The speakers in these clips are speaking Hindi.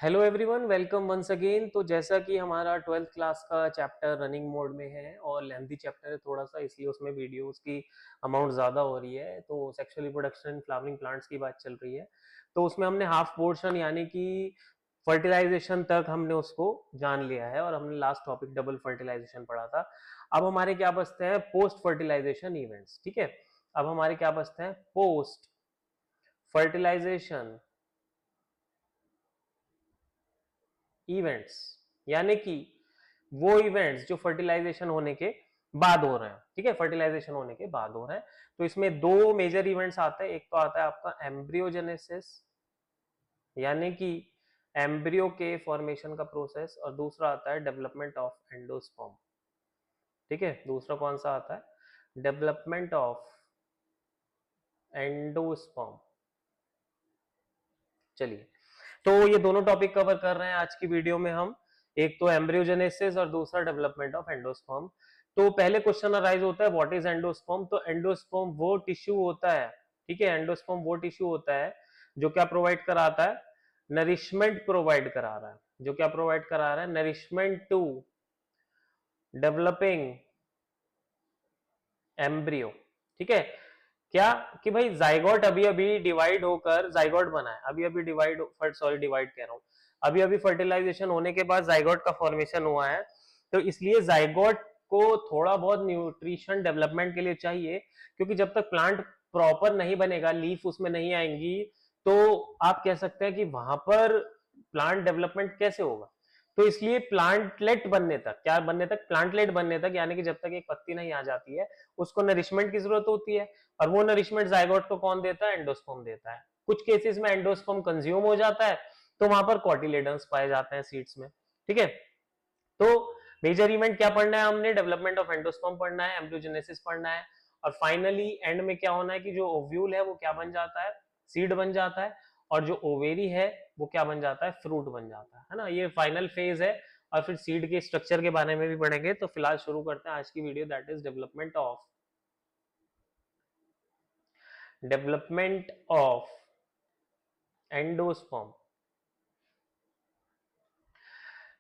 Hello everyone, welcome once again. तो जैसा कि हमारा 12th क्लास का चैप्टर रनिंग मोड में है और लेंथी चैप्टर है थोड़ा सा, इसलिए उसमें वीडियोस की अमाउंट ज़्यादा हो रही है। तो sexual reproduction in flowering plants की बात चल रही है। तो उसमें हमने हाफ पोर्शन यानी कि फर्टिलाइजेशन तक हमने उसको जान लिया है और हमने लास्ट टॉपिक डबल फर्टिलाइजेशन पढ़ा था। अब हमारे क्या बचते हैं? Post fertilization events. ठीक है, अब हमारे क्या बचते हैं? पोस्ट फर्टिलाइजेशन इवेंट्स, यानी कि वो इवेंट्स जो फर्टिलाइजेशन होने के बाद हो रहे हैं। ठीक है, फर्टिलाइजेशन होने के बाद हो रहे हैं। तो इसमें दो मेजर इवेंट्स आते हैं। एक तो आता है आपका एम्ब्रियोजेनेसिस, यानी कि एम्ब्रियो के फॉर्मेशन का प्रोसेस, और दूसरा आता है डेवलपमेंट ऑफ एंडोस्पर्म। ठीक है, दूसरा कौन सा आता है? Development of endosperm. चलिए, तो ये दोनों टॉपिक कवर कर रहे हैं आज की वीडियो में हम। एक तो एम्ब्रियोजेनेसिस और दूसरा डेवलपमेंट ऑफ एंडोस्पर्म। तो पहले क्वेश्चन अराइज होता है, व्हाट इज एंडोस्पर्म? तो एंडोस्पर्म वो टिश्यू होता है, ठीक है, एंडोस्पर्म वो टिश्यू होता है जो क्या प्रोवाइड कराता है? नरिशमेंट प्रोवाइड करा रहा है। जो क्या प्रोवाइड करा रहा है? Nourishment to developing embryo. ठीक है, क्या कि भाई जाइगोट अभी अभी डिवाइड होकर जाइगोट बना है, अभी अभी डिवाइड, सॉरी डिवाइड कह रहा हूं, अभी अभी फर्टिलाइजेशन होने के बाद जाइगोट का फॉर्मेशन हुआ है। तो इसलिए जाइगोट को थोड़ा बहुत न्यूट्रिशन डेवलपमेंट के लिए चाहिए, क्योंकि जब तक प्लांट प्रॉपर नहीं बनेगा, लीफ उसमें नहीं आएंगी, तो आप कह सकते हैं कि वहां पर प्लांट डेवलपमेंट कैसे होगा। तो इसलिए प्लांटलेट बनने तक, क्या बनने तक? प्लांटलेट बनने तक, यानी कि जब तक एक पत्ती नहीं आ जाती है, उसको नरिशमेंट की जरूरत होती है। और वो नरिशमेंट जाइगोट को कौन देता है? एंडोस्पर्म देता है। कुछ केसेस में एंडोस्पर्म कंज्यूम हो जाता है, तो वहां पर कॉटिलेडन्स पाए जाते हैं सीड्स में। ठीक है, तो मेजर इवेंट क्या पढ़ना है हमने? डेवलपमेंट ऑफ एंडोस्पर्म पढ़ना है, एम्ब्रियोजेनेसिस पढ़ना है, और फाइनली एंड में क्या होना है कि जो ओव्यूल है वो क्या बन जाता है? सीड बन जाता है। और जो ओवेरी है वो क्या बन जाता है? फ्रूट बन जाता है ना। ये फाइनल फेज है, और फिर सीड के स्ट्रक्चर के बारे में भी पढ़ेंगे। तो फिलहाल शुरू करते हैं आज की video, that is development of endosperm.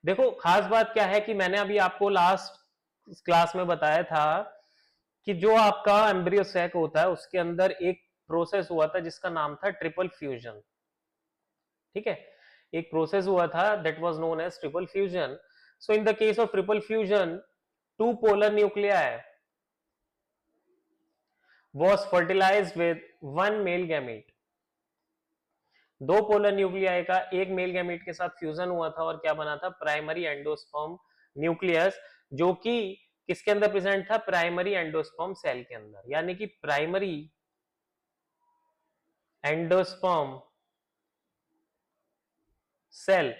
देखो, खास बात क्या है कि मैंने अभी आपको लास्ट क्लास में बताया था कि जो आपका एम्ब्रियो सैक होता है उसके अंदर एक प्रोसेस हुआ था जिसका नाम था ट्रिपल फ्यूजन। ठीक है, एक प्रोसेस हुआ था that was known as triple fusion. So in the case of triple fusion, two polar nuclei was fertilized with one male gamete। दो पोलर न्यूक्लियाई का एक मेल गैमेट के साथ फ्यूजन हुआ था और क्या बना था? प्राइमरी एंडोस्पर्म न्यूक्लियस, जो कि किसके अंदर प्रेजेंट था? प्राइमरी एंडोस्पर्म सेल के अंदर, यानी कि प्राइमरी एंडोस्पर्म सेल।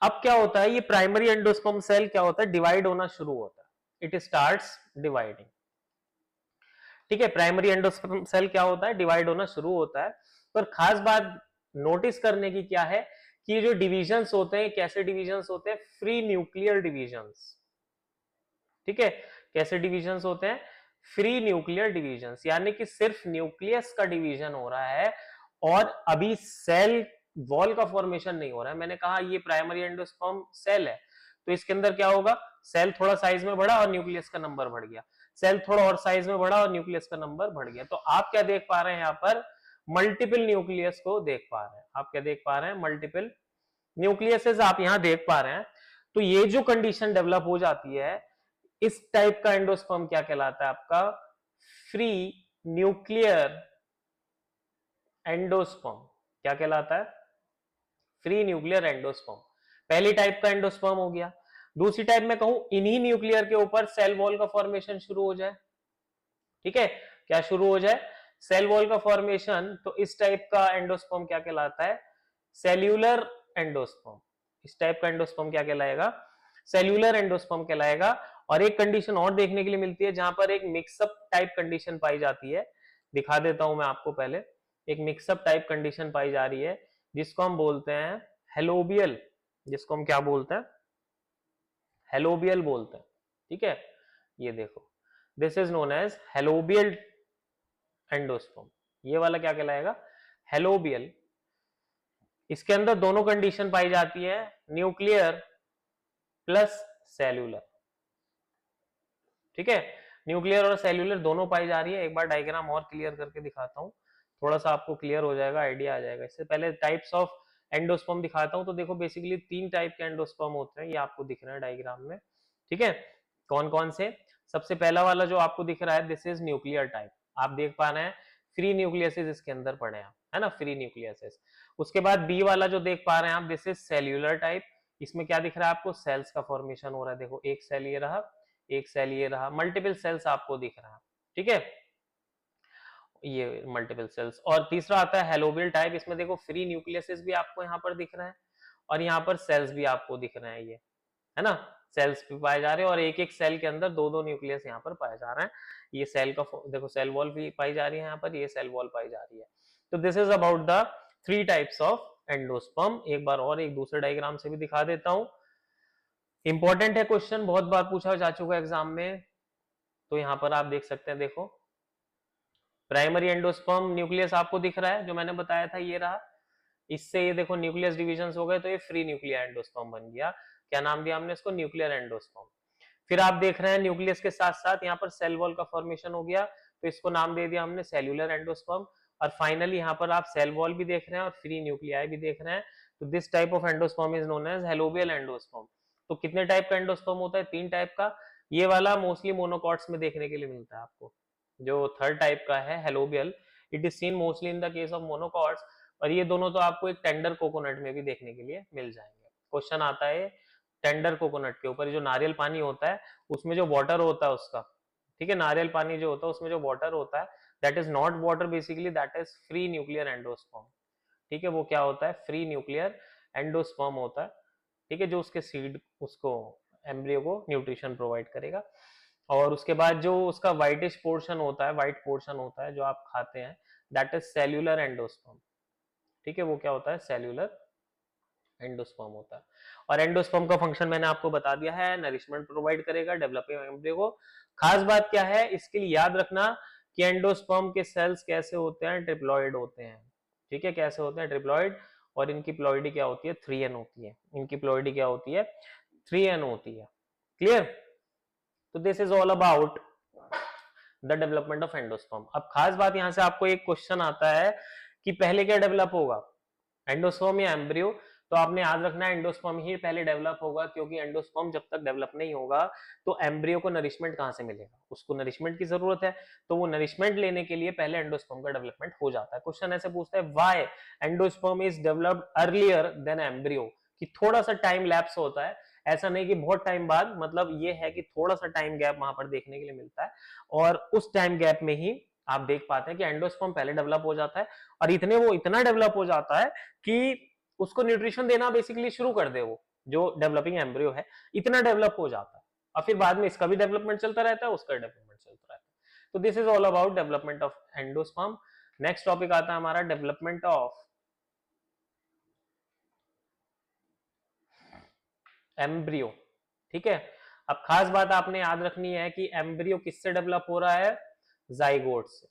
अब क्या होता है? ये प्राइमरी एंडोस्पर्म सेल क्या होता है? डिवाइड होना शुरू होता है, इट स्टार्ट्स डिवाइडिंग। ठीक है, प्राइमरी एंडोस्पर्म सेल क्या होता है? डिवाइड होना शुरू होता है। पर खास बात नोटिस करने की क्या है कि ये जो डिविजन्स होते हैं, कैसे डिविजन्स होते हैं? Free nuclear divisions. ठीक है, कैसे डिविजन्स होते हैं? फ्री न्यूक्लियर डिविजन्स, यानी कि सिर्फ न्यूक्लियस का डिवीजन हो रहा है और अभी सेल वॉल का फॉर्मेशन नहीं हो रहा है। मैंने कहा ये प्राइमरी एंडोस्पर्म सेल है, तो इसके अंदर क्या होगा? सेल थोड़ा साइज में बढ़ा और न्यूक्लियस का नंबर बढ़ गया, सेल थोड़ा और साइज में बढ़ा और न्यूक्लियस का नंबर बढ़ गया। तो आप क्या देख पा रहे हैं? यहाँ पर मल्टीपल न्यूक्लियस को देख पा रहे हैं। आप क्या देख पा रहे हैं? मल्टीपल न्यूक्लियसेस आप यहां देख पा रहे हैं। तो ये जो कंडीशन डेवलप हो जाती है, इस टाइप का एंडोस्पर्म क्या कहलाता है? आपका फ्री न्यूक्लियर एंडोस्पर्म। क्या कहलाता है? Free nuclear endosperm. पहली टाइप का एंडोस्पर्म हो गया। दूसरी टाइप में कहूं, इन्हीं न्यूक्लियर के ऊपर सेल वॉल का फॉर्मेशन शुरू हो जाए। ठीक है, क्या शुरू हो जाए? सेल वॉल का फॉर्मेशन। तो इस टाइप का एंडोस्पर्म क्या कहलाता है? Cellular endosperm. इस टाइप का एंडोस्पर्म क्या कहलाएगा? सेल्यूलर एंडोस्पर्म कहलाएगा। और एक कंडीशन और देखने के लिए मिलती है जहां पर एक मिक्सअप टाइप कंडीशन पाई जाती है। दिखा देता हूं मैं आपको पहले। एक मिक्सअप टाइप कंडीशन पाई जा रही है जिसको हम बोलते हैं हेलोबियल। जिसको हम क्या बोलते हैं? हेलोबियल बोलते हैं। ठीक है, ये देखो, this is known as helobial endosperm. ये वाला क्या कहलाएगा? हेलोबियल इसके अंदर दोनों कंडीशन पाई जाती है, न्यूक्लियर प्लस सेल्यूलर। ठीक है, न्यूक्लियर और सेल्यूलर दोनों पाई जा रही है। एक बार डायग्राम और क्लियर करके दिखाता हूँ, थोड़ा सा आपको क्लियर हो जाएगा, आइडिया आ जाएगा। इससे पहले टाइप्स ऑफ एंडोस्पर्म दिखाता हूँ। तो देखो बेसिकली 3 टाइप के एंडोस्पर्म होते हैं, ये आपको दिख रहा है डायग्राम में। ठीक है, कौन कौन से? सबसे पहला वाला जो आपको दिख रहा है, दिस इज न्यूक्लियर टाइप। आप देख पा रहे हैं फ्री न्यूक्लियसिस इसके अंदर पड़े हैं, है ना, फ्री न्यूक्लियसिस। उसके बाद बी वाला जो देख पा रहे हैं आप, दिस इज सेल्यूलर टाइप। इसमें क्या दिख रहा है आपको? सेल्स का फॉर्मेशन हो रहा है। देखो एक सेल ये रहा, एक सेल ये रहा, मल्टीपल सेल्स आपको दिख रहा है। ठीक है, ये मल्टीपल सेल्स। और तीसरा आता है हेलोबियल टाइप। इसमें देखो फ्री न्यूक्लियसिस भी आपको यहाँ पर दिख रहा है और यहाँ पर सेल्स भी आपको दिख रहे हैं, ये है ना, सेल्स भी पाए जा रहे हैं और एक एक सेल के अंदर दो दो न्यूक्लियस यहाँ पर पाए जा रहे हैं। ये सेल का देखो सेल वॉल भी पाई जा रही है यहाँ पर, ये सेल वॉल पाई जा रही है। तो this is about the 3 types of endosperm. एक बार और एक दूसरे डायग्राम से भी दिखा देता हूं, इंपॉर्टेंट है क्वेश्चन, बहुत बार पूछा जा चुका है एग्जाम में। तो यहाँ पर आप देख सकते हैं, देखो प्राइमरी एंडोस्पर्म न्यूक्लियस आपको दिख रहा है जो मैंने बताया था, ये रहा। इससे ये देखो न्यूक्लियस डिविजन हो गए, तो ये फ्री न्यूक्लियर एंडोस्पर्म बन गया। क्या नाम दिया हमने इसको? Nuclear endosperm. फिर आप देख रहे हैं न्यूक्लियस के साथ साथ यहाँ पर सेल वॉल का फॉर्मेशन हो गया, तो इसको नाम दे दिया हमने सेल्यूलर एंडोस्पर्म। और फाइनली यहाँ पर आप सेल वॉल भी देख रहे हैं और फ्री न्यूक्लियाई भी देख रहे हैं। तो this type of endosperm is known as helobial endosperm. तो कितने टाइप का एंडोस्पर्म होता है? 3 टाइप का। ये वाला मोस्टली मोनोकॉट्स में देखने के लिए मिलता है आपको। जो थर्ड टाइप का है helobial, it is seen mostly in the case of monocots. और ये दोनों तो आपको एक टेंडर कोकोनट में भी देखने के लिए मिल जाएंगे। क्वेश्चन आता है टेंडर कोकोनट के ऊपर, जो नारियल पानी होता है उसमें जो वाटर होता है उसका, ठीक है, नारियल पानी जो होता है उसमें जो वाटर होता है, that is not water basically, that is free nuclear endosperm. ठीक है, वो क्या होता है? फ्री न्यूक्लियर एंडोस्पर्म होता है। ठीक है, जो उसके सीड, उसको एम्ब्रियो को न्यूट्रिशन प्रोवाइड करेगा। और उसके बाद जो उसका व्हाइटिश पोर्शन होता है, व्हाइट पोर्शन होता है जो आप खाते हैं, दैट इज सेल्यूलर एंडोस्पर्म। ठीक है, वो क्या होता है? सेल्यूलर एंडोस्पर्म होता है। और एंडोस्पर्म का फंक्शन मैंने आपको बता दिया है, नरिशमेंट प्रोवाइड करेगा डेवलपिंग एम्ब्रियो को। खास बात क्या है इसके लिए याद रखना कि एंडोस्पर्म के सेल्स कैसे होते हैं? ट्रिप्लॉइड होते हैं। ठीक है, कैसे होते हैं? ट्रिप्लॉइड। और इनकी प्लॉइडी क्या होती है? 3n होती है। इनकी प्लॉइडी क्या होती है? 3n होती है। क्लियर? तो this is all about the development of endosperm. अब खास बात यहां से आपको एक क्वेश्चन आता है कि पहले क्या डेवलप होगा, एंडोस्पर्म या एम्ब्रियो? तो आपने याद रखना है एंडोस्पर्म ही पहले डेवलप होगा, क्योंकि एंडोस्पर्म जब तक डेवलप नहीं होगा तो एम्ब्रियो को नरिशमेंट कहां से मिलेगा? उसको नरिशमेंट की जरूरत है, तो वो नरिशमेंट लेने के लिए पहले एंडोस्पर्म का डेवलपमेंट हो जाता है। क्वेश्चन ऐसे पूछता है why endosperm is developed earlier than embryo, कि थोड़ा सा टाइम लैप्स होता है, ऐसा नहीं कि बहुत टाइम बाद, मतलब ये है कि थोड़ा सा टाइम गैप वहां पर देखने के लिए मिलता है। और उस टाइम गैप में ही आप देख पाते हैं कि एंडोस्पर्म पहले डेवलप हो जाता है, और वो इतना डेवलप हो जाता है कि उसको न्यूट्रिशन देना बेसिकली शुरू कर दे, वो जो डेवलपिंग एम्ब्रियो है इतना डेवलप हो जाता है। और फिर बाद में इसका भी डेवलपमेंट चलता रहता है, उसका डेवलपमेंट चलता रहता है। तो this is all about development of endosperm. Next topic आता है हमारा डेवलपमेंट ऑफ एम्ब्रियो। ठीक है, अब खास बात आपने याद रखनी है कि एम्ब्रियो किससे डेवलप हो रहा है? जाइगोट से।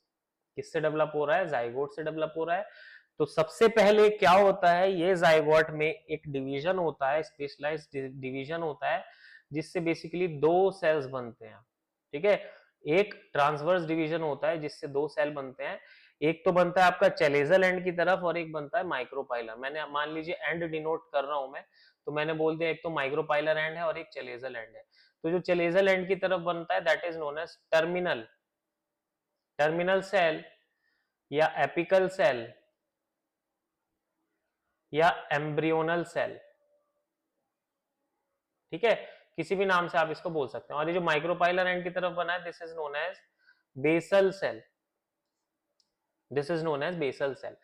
किससे डेवलप हो रहा है? जाइगोट से डेवलप हो रहा है। तो सबसे पहले क्या होता है, ये जाइगोट में एक डिवीजन होता है, स्पेशलाइज्ड डिवीजन होता है, जिससे बेसिकली 2 सेल्स बनते हैं। ठीक है, एक ट्रांसवर्स डिवीजन होता है जिससे 2 सेल बनते हैं। एक तो बनता है आपका चेलेजल एंड की तरफ और एक बनता है माइक्रोपाइलर। मैंने मान लीजिए एंड डिनोट कर रहा हूं मैं, तो मैंने बोल दिया एक तो माइक्रोपाइलर एंड है और एक चेलेजल एंड है। तो जो चेलेजल एंड की तरफ बनता है that is known as terminal cell या एपिकल सेल या एम्ब्रियोनल सेल। ठीक है, किसी भी नाम से आप इसको बोल सकते हैं। और ये जो माइक्रोपाइलर एंड की तरफ बना है, this is known as basal cell. This is known as basal cell.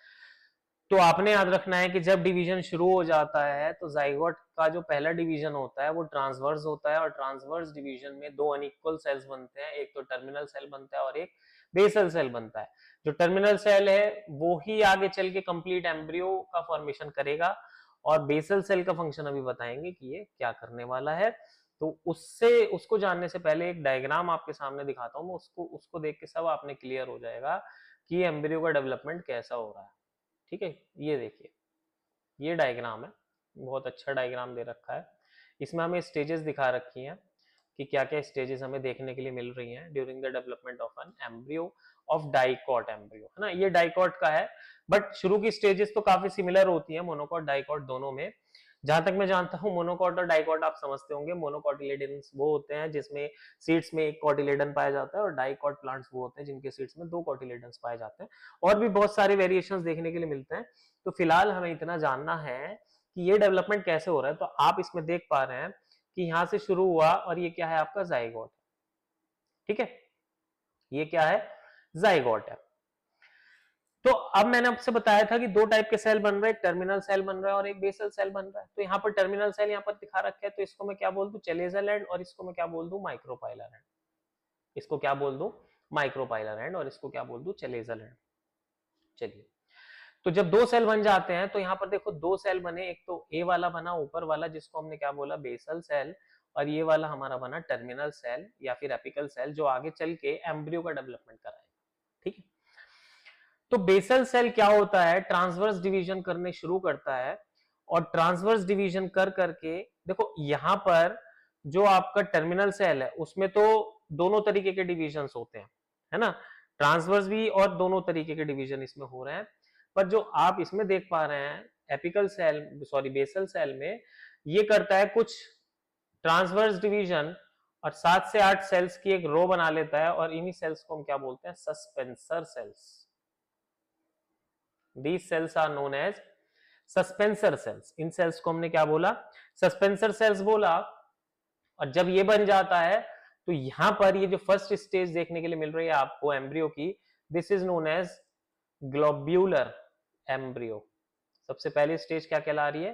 तो आपने याद रखना है कि जब डिवीजन शुरू हो जाता है तो जाइगोट का जो पहला डिवीजन होता है वो ट्रांसवर्स होता है, और ट्रांसवर्स डिवीजन में 2 अनइक्वल सेल्स बनते हैं, एक तो टर्मिनल सेल बनता है और एक बेसल सेल बनता है। जो टर्मिनल सेल है वो ही आगे चल के कंप्लीट एम्ब्रियो का फॉर्मेशन करेगा, और बेसल सेल का फंक्शन अभी बताएंगे कि ये क्या करने वाला है। तो उसको जानने से पहले एक डायग्राम आपके सामने दिखाता हूं मैं, उसको देख के सब आपने क्लियर हो जाएगा कि एम्ब्रियो का डेवलपमेंट कैसा हो रहा है। ठीक है, ये देखिए, ये डायग्राम है, बहुत अच्छा डायग्राम दे रखा है। इसमें हमें स्टेजेस दिखा रखी हैं कि क्या क्या स्टेजेस हमें देखने के लिए मिल रही हैं during the development of an embryo of dicot embryo, है ना। ये डाइकॉट का है, बट शुरू की स्टेजेस तो काफी सिमिलर होती है मोनोकॉट डाइकॉट दोनों में। जहां तक मैं जानता हूं मोनोकॉट और डाइकॉट आप समझते होंगे। मोनोकॉटिलेडन्स वो होते हैं जिसमें सीड्स में एक कॉटिलेडन पाया जाता है, और डाइकॉट प्लांट्स वो होते हैं जिनके सीड्स में 2 कॉटिलेडन्स पाए जाते हैं। और भी बहुत सारे वेरिएशंस देखने के लिए मिलते हैं। तो फिलहाल हमें इतना जानना है कि ये डेवलपमेंट कैसे हो रहा है। तो आप इसमें देख पा रहे हैं कि यहां से शुरू हुआ, और ये क्या है आपका जाइगोट, ठीक है। ये क्या है, जाइगोट है। तो अब मैंने आपसे बताया था कि 2 टाइप के सेल बन रहे हैं, एक टर्मिनल सेल बन रहा है और एक बेसल सेल बन रहा है। तो यहाँ पर टर्मिनल सेल यहाँ पर दिखा रखा है, तो इसको मैं क्या बोल दूं, चलेजल एंड, और इसको मैं क्या बोल दूं, माइक्रोपाइलर एंड। इसको क्या बोल दूं, माइक्रोपाइलर एंड, और इसको क्या बोल दूं, चलेजल एंड। चलिए, तो जब 2 सेल बन जाते हैं तो यहाँ पर देखो 2 सेल बने, एक तो ए वाला बना ऊपर वाला जिसको हमने क्या बोला, बेसल सेल, और ये वाला हमारा बना टर्मिनल सेल या फिर एपिकल सेल, जो आगे चल के एम्ब्रियो का डेवलपमेंट कराएगा, ठीक है। तो बेसल सेल क्या होता है, ट्रांसवर्स डिवीजन करने शुरू करता है, और ट्रांसवर्स डिवीजन कर करके देखो यहां पर जो आपका टर्मिनल सेल है उसमें तो दोनों तरीके के डिविजन्स होते हैं, है ना। ट्रांसवर्स भी और दोनों तरीके के डिवीजन इसमें हो रहे हैं। पर जो आप इसमें देख पा रहे हैं apical cell, sorry basal cell में, ये करता है कुछ ट्रांसवर्स डिवीजन और 7 से 8 सेल्स की एक रो बना लेता है, और इन्हीं सेल्स को हम क्या बोलते हैं, suspensor cells. These cells are known as suspensor cells. इन सेल्स को हमने क्या बोला, सस्पेंसर सेल्स बोला। और जब ये बन जाता है तो यहां पर ये जो फर्स्ट स्टेज देखने के लिए मिल रही है आपको एम्ब्रियो की, this is known as globular embryo. सबसे पहली स्टेज क्या कहला रही है,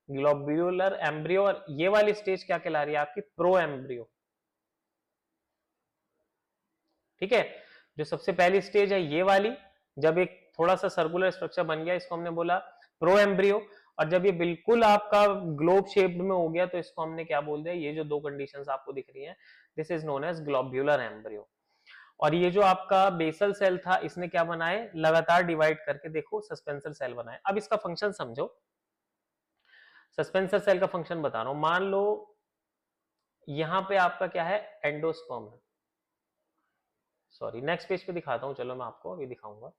ग्लोब्यूलर एम्ब्रियो, और ये वाली स्टेज क्या कहला रही है आपकी, प्रो एम्ब्रियो, ठीक है। जो सबसे पहली स्टेज है ये वाली, जब एक थोड़ा सा सर्कुलर स्ट्रक्चर बन गया, इसको हमने बोला प्रो एम्ब्रियो। और जब ये बिल्कुल आपका ग्लोब शेप्ड में हो गया तो इसको हमने क्या बोल दिया, ये जो 2 कंडीशंस आपको दिख रही हैं, this is known as globular embryo. और ये जो आपका बेसल सेल था इसने क्या बनाए, लगातार डिवाइड करके देखो सस्पेंसर सेल बनाए। अब इसका फंक्शन समझो, सस्पेंसर सेल का फंक्शन बता रहा हूं। मान लो यहां पे आपका क्या है, एंडोस्पर्म है, सॉरी नेक्स्ट पेज पे दिखाता हूं, चलो मैं आपको अभी दिखाऊंगा।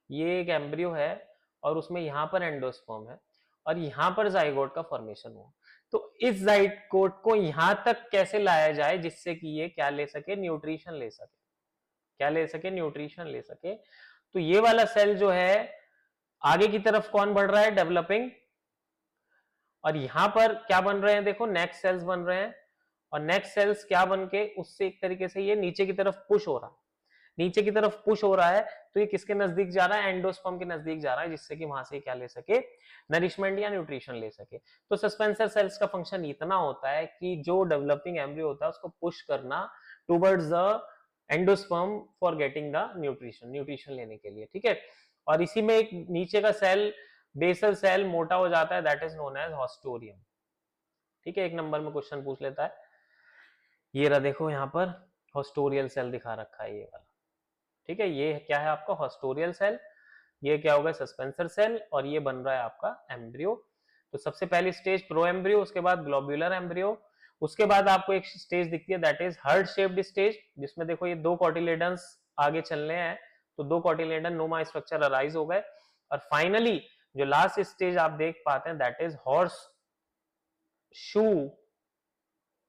ये एक एम्ब्रियो है और उसमें यहां पर एंडोस्पर्म है, और यहां पर जाइगोट का फॉर्मेशन हुआ। तो इस जाइगोट को यहां तक कैसे लाया जाए जिससे कि ये क्या ले सके, न्यूट्रिशन ले सके, क्या ले सके, न्यूट्रिशन ले सके। तो ये वाला सेल जो है आगे की तरफ कौन बढ़ रहा है, डेवलपिंग, और यहां पर क्या बन रहे हैं, देखो नेक्स्ट सेल्स बन रहे हैं, और नेक्स्ट सेल्स क्या बन के उससे एक तरीके से ये नीचे की तरफ पुश हो रहा है, नीचे की तरफ पुश हो रहा है। तो ये किसके नजदीक जा रहा है, एंडोस्पर्म के नजदीक जा रहा है, जिससे कि वहां से क्या ले सके, नरिशमेंट या न्यूट्रिशन ले सके। तो सस्पेंसर सेल्स का फंक्शन इतना होता है कि जो डेवलपिंग एम्ब्रियो होता है उसको पुश करना towards the endosperm for getting the nutrition, nutrition लेने के लिए, ठीक है। और इसी में एक नीचे का सेल, बेसल सेल मोटा हो जाता है, that is known as haustorium, ठीक है। 1 नंबर में क्वेश्चन पूछ लेता है, ये रहा देखो यहाँ पर हॉस्टोरियल सेल दिखा रखा है ये वाला, ठीक है। ये क्या है आपका हॉस्टोरियल सेल, ये क्या होगा, सस्पेंसर सेल, और ये बन रहा है आपका एम्ब्रियो। तो सबसे पहली स्टेज प्रो एम्ब्रियो, उसके बाद ग्लोब्यूलर एम्ब्रियो, उसके बाद आपको एक स्टेज दिखती है that is heart shaped stage, जिसमें देखो ये 2 कॉटिलेडन्स आगे चलने हैं, तो 2 कॉटिलेडन नोमा स्ट्रक्चर अराइज हो गए। और फाइनली जो लास्ट स्टेज आप देख पाते हैं that is horse shoe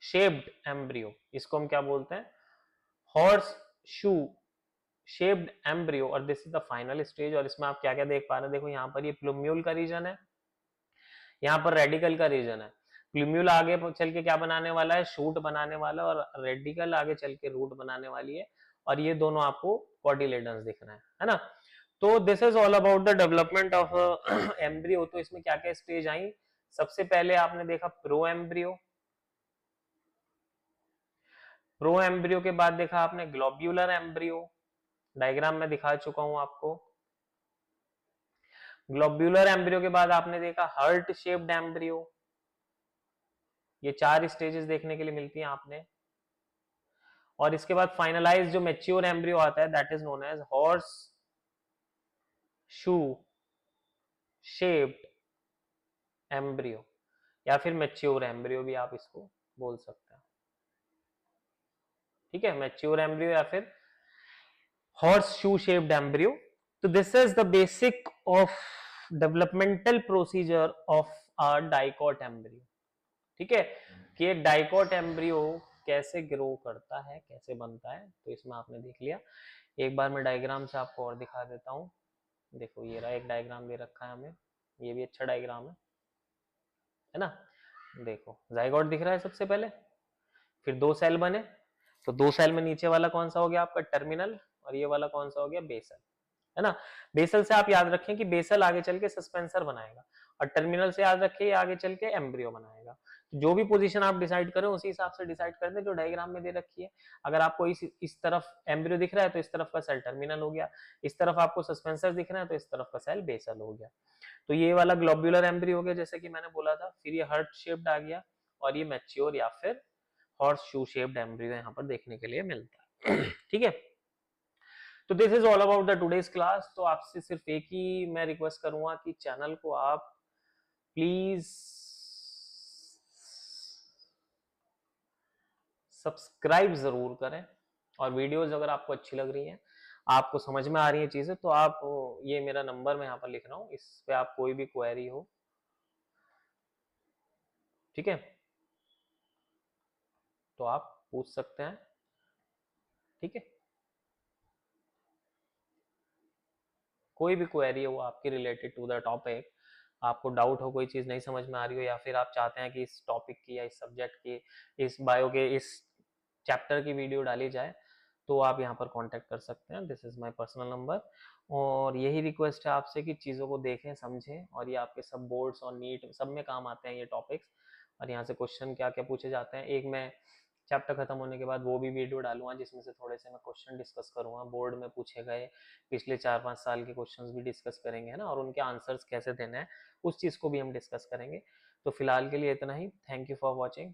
shaped embryo, इसको हम क्या बोलते हैं, हॉर्स शू शेप्ड एम्ब्रियो, और this is the final stage. और इसमें आप क्या क्या देख पा रहे हैं, देखो यहाँ पर ये प्लूम्यूल का रीजन है, यहाँ पर रेडिकल का रीजन है। प्लूम्यूल आगे चल के क्या बनाने वाला है, शूट बनाने वाला, और रेडिकल आगे चल के रूट बनाने वाली है, और ये दोनों आपको कॉटिलेडन्स दिख रहे हैं, है ना। तो this is all about the development of embryo. तो इसमें क्या क्या स्टेज आई, सबसे पहले आपने देखा प्रो एम्ब्रियो, प्रो एम्ब्रियो के बाद देखा आपने ग्लोब्यूलर एम्ब्रियो, डायग्राम में दिखा चुका हूं आपको। ग्लोब्यूलर एम्ब्रियो के बाद आपने देखा हार्ट शेप्ड एम्ब्रियो, ये 4 स्टेजेस देखने के लिए मिलती हैं आपने। और इसके बाद फाइनलाइज जो मैच्योर एम्ब्रियो आता है that is known as horseshoe shaped embryo या फिर मैच्योर एम्ब्रियो भी आप इसको बोल सकते हैं, ठीक है, मैच्योर एम्ब्रियो या फिर हॉर्स शू शेप्ड एम्ब्रियो। तो this is the basic of developmental procedure of a dicot embryo, ठीक है, कि एक डाइकॉट एम्ब्रियो कैसे ग्रो करता है, कैसे बनता है, तो इसमें आपने देख लिया। एक बार मैं डायग्राम से आपको और दिखा देता हूँ। देखो ये रहा, एक डायग्राम दे रखा है हमें, ये भी अच्छा डायग्राम है ना। देखो जाइगोट दिख रहा है सबसे पहले, फिर दो सेल बने, तो दो सेल में नीचे वाला कौन सा हो गया आपका टर्मिनल, और ये वाला कौन सा हो गया बेसल, है ना। बेसल से आप याद रखें कि बेसल आगे चल के सस्पेंसर बनाएगा, और टर्मिनल से याद रखिए आगे चल के एम्ब्रियो बनाएगा। जो भी पोजीशन आप डिसाइड करें उसी हिसाब से डिसाइड कर दें जो डायग्राम में दे रखी है। अगर आपको इस तरफ एम्ब्रियो दिख रहा है तो इस तरफ का सेल टर्मिनल हो गया, इस तरफ आपको सस्पेंसर दिख रहा है तो इस तरफ का सेल बेसल हो गया। तो ये वाला ग्लोब्यूलर एम्ब्रियो हो गया जैसे कि मैंने बोला था, फिर ये हार्ट शेप्ड आ गया, और ये मैच्योर या फिर हॉर्स शू शेप्ड एम्ब्रियो यहाँ पर देखने के लिए मिलता है ठीक है। तो this is all about the today's class. तो आपसे सिर्फ एक ही मैं रिक्वेस्ट करूंगा कि चैनल को आप प्लीज सब्सक्राइब जरूर करें, और वीडियोस अगर आपको अच्छी लग रही हैं, आपको समझ में आ रही है चीजें, तो आप ये मेरा नंबर मैं यहाँ पर लिख रहा हूँ, इस पे आप कोई भी क्वेरी हो, ठीक है, तो आप पूछ सकते हैं, ठीक है। कोई भी क्वेरी हो आपकी रिलेटेड टू द टॉपिक, आपको डाउट हो, कोई चीज नहीं समझ में आ रही हो, या फिर आप चाहते हैं कि इस टॉपिक की या इस सब्जेक्ट की, इस बायो के इस चैप्टर की वीडियो डाली जाए, तो आप यहाँ पर कांटेक्ट कर सकते हैं। This is my personal number, और यही रिक्वेस्ट है आपसे कि चीज़ों को देखें समझें, और ये आपके सब बोर्ड्स और नीट सब में काम आते हैं ये टॉपिक्स, और यहाँ से क्वेश्चन क्या क्या पूछे जाते हैं। एक मैं चैप्टर खत्म होने के बाद वो भी वीडियो डालूंगा जिसमें से थोड़े से मैं क्वेश्चन डिस्कस करूंगा, बोर्ड में पूछे गए पिछले 4-5 साल के क्वेश्चंस भी डिस्कस करेंगे, है ना, और उनके आंसर्स कैसे देने हैं उस चीज़ को भी हम डिस्कस करेंगे। तो फिलहाल के लिए इतना ही। Thank you for watching.